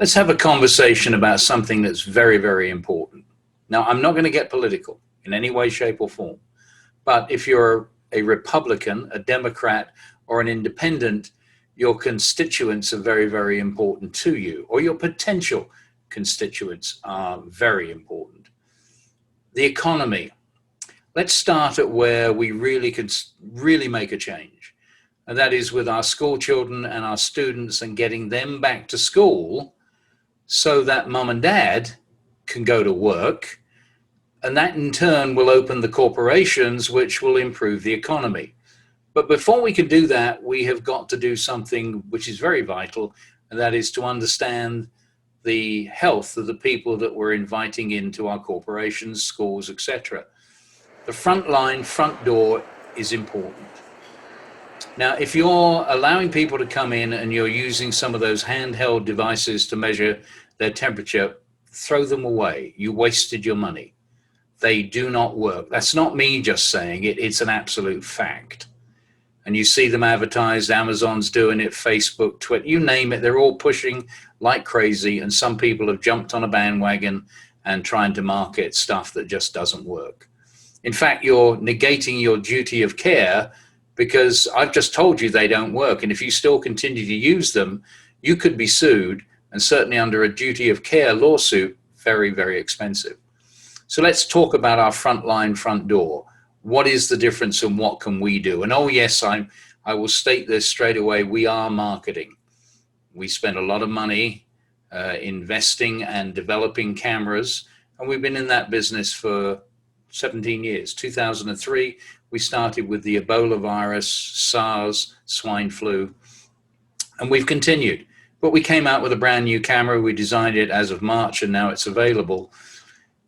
Let's have a conversation about something that's very, very important. Now, I'm not going to get political in any way, shape, or form, but if you're a Republican, a Democrat, or an independent, your constituents are very, very important to you, or your potential constituents are very important. The economy. Let's start at where we really can really make a change. And that is with our school children and our students and getting them back to school so that mum and dad can go to work. And that in turn will open the corporations, which will improve the economy. But before we can do that, we have got to do something which is very vital, and that is to understand the health of the people that we're inviting into our corporations, schools, etc. The front line, front door is important. Now, if you're allowing people to come in and you're using some of those handheld devices to measure their temperature, throw them away. You wasted your money. They do not work. That's not me just saying it. It's an absolute fact. And you see them advertised, Amazon's doing it, Facebook, Twitter, you name it. They're all pushing like crazy. And some people have jumped on a bandwagon and trying to market stuff that just doesn't work. In fact, you're negating your duty of care because I've just told you they don't work. And if you still continue to use them, you could be sued, and certainly under a duty of care lawsuit, very, very expensive. So let's talk about our front line, front door. What is the difference and what can we do? And oh yes, I will state this straight away. We are marketing. We spend a lot of money investing and developing cameras. And we've been in that business for 17 years. 2003, we started with the Ebola virus, SARS, swine flu, and we've continued. But we came out with a brand new camera. We designed it as of March, and now it's available.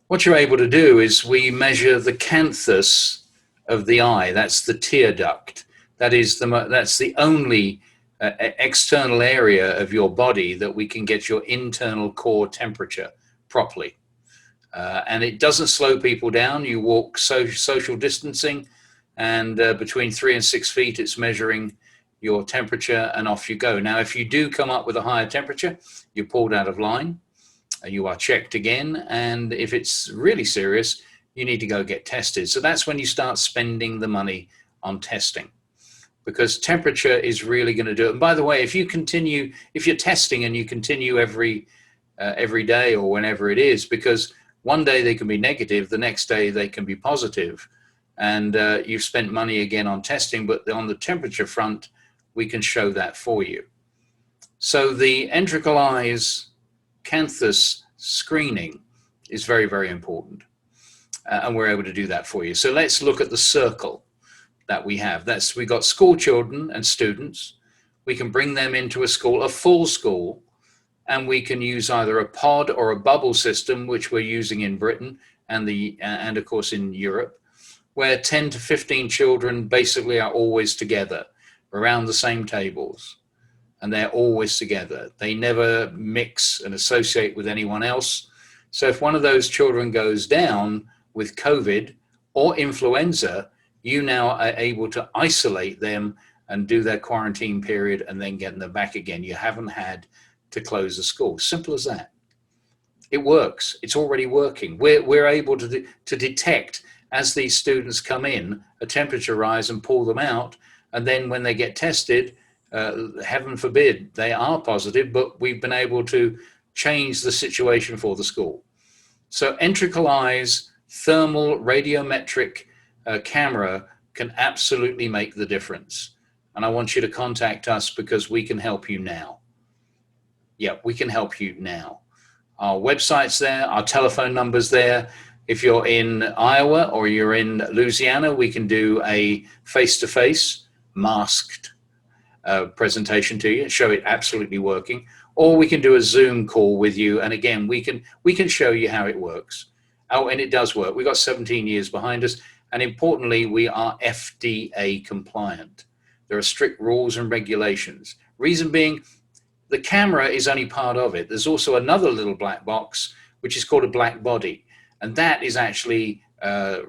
What you're able to do is we measure the canthus of the eye. That's the tear duct. That's the only external area of your body that we can get your internal core temperature properly. And it doesn't slow people down. You walk social distancing, and between 3 and 6 feet, it's measuring your temperature, and off you go. Now, if you do come up with a higher temperature, you're pulled out of line. You are checked again, and if it's really serious, you need to go get tested. So that's when you start spending the money on testing, because temperature is really going to do it. And by the way, if you're testing and you continue every day or whenever it is, because one day they can be negative, the next day they can be positive, and you've spent money again on testing, but on the temperature front, we can show that for you. So the enterical eyes canthus screening is very, very important. And we're able to do that for you. So let's look at the circle that we have. We got school children and students. We can bring them into a school, a full school, and we can use either a pod or a bubble system, which we're using in Britain and of course in Europe, where 10 to 15 children basically are always together around the same tables. And they're always together. They never mix and associate with anyone else. So if one of those children goes down with COVID or influenza, you now are able to isolate them and do their quarantine period and then get them back again. You haven't had to close the school. Simple as that. It works. It's already working. We're able to detect, as these students come in, a temperature rise and pull them out. And then when they get tested, heaven forbid they are positive, but we've been able to change the situation for the school. So enterical eyes, thermal radiometric camera can absolutely make the difference. And I want you to contact us because we can help you now. Yeah, we can help you now. Our website's there, our telephone number's there. If you're in Iowa or you're in Louisiana, we can do a face-to-face masked presentation to you, show it absolutely working, or we can do a Zoom call with you, and again we can show you how it works. Oh, and it does work. We've got 17 years behind us, and importantly, we are FDA compliant. There are strict rules and regulations. Reason being, the camera is only part of it. There's also another little black box which is called a black body, and that is actually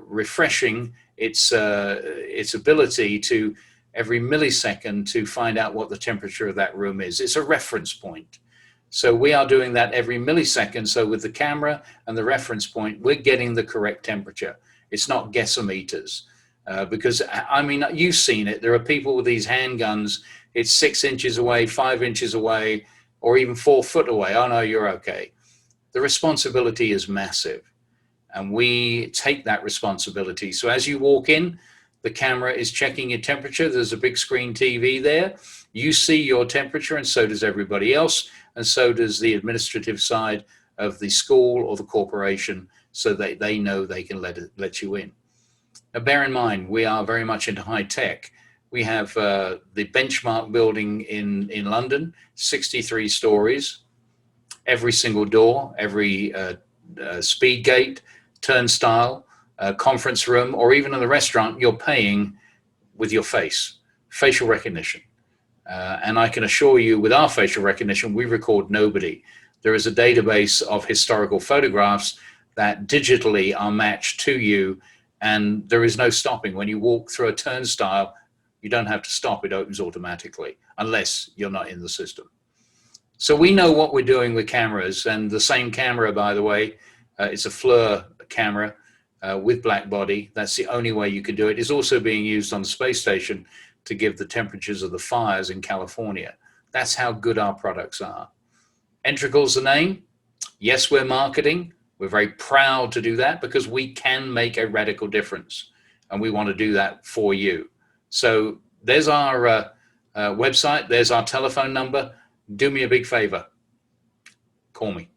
refreshing its ability to every millisecond to find out what the temperature of that room is. It's a reference point. So we are doing that every millisecond. So with the camera and the reference point, we're getting the correct temperature. It's not guessometers. Because, I mean, you've seen it. There are people with these handguns. It's 6 inches away, 5 inches away, or even 4 foot away. Oh, no, you're okay. The responsibility is massive, and we take that responsibility. So as you walk in, the camera is checking your temperature. There's a big screen TV there. You see your temperature, and so does everybody else, and so does the administrative side of the school or the corporation, so that they know they can let you in. Now, bear in mind, we are very much into high tech. We have the Benchmark building in London, 63 stories, every single door, every speed gate, turnstile, conference room, or even in the restaurant, you're paying with your face, facial recognition. And I can assure you, with our facial recognition, we record nobody. There is a database of historical photographs that digitally are matched to you, and there is no stopping. When you walk through a turnstile, you don't have to stop. It opens automatically, unless you're not in the system. So we know what we're doing with cameras, and the same camera, by the way, it's a FLIR camera with black body. That's the only way you can do it. It's also being used on the space station to give the temperatures of the fires in California. That's how good our products are. Entrical's the name. Yes, we're marketing. We're very proud to do that because we can make a radical difference, and we want to do that for you. So there's our website. There's our telephone number. Do me a big favor. Call me.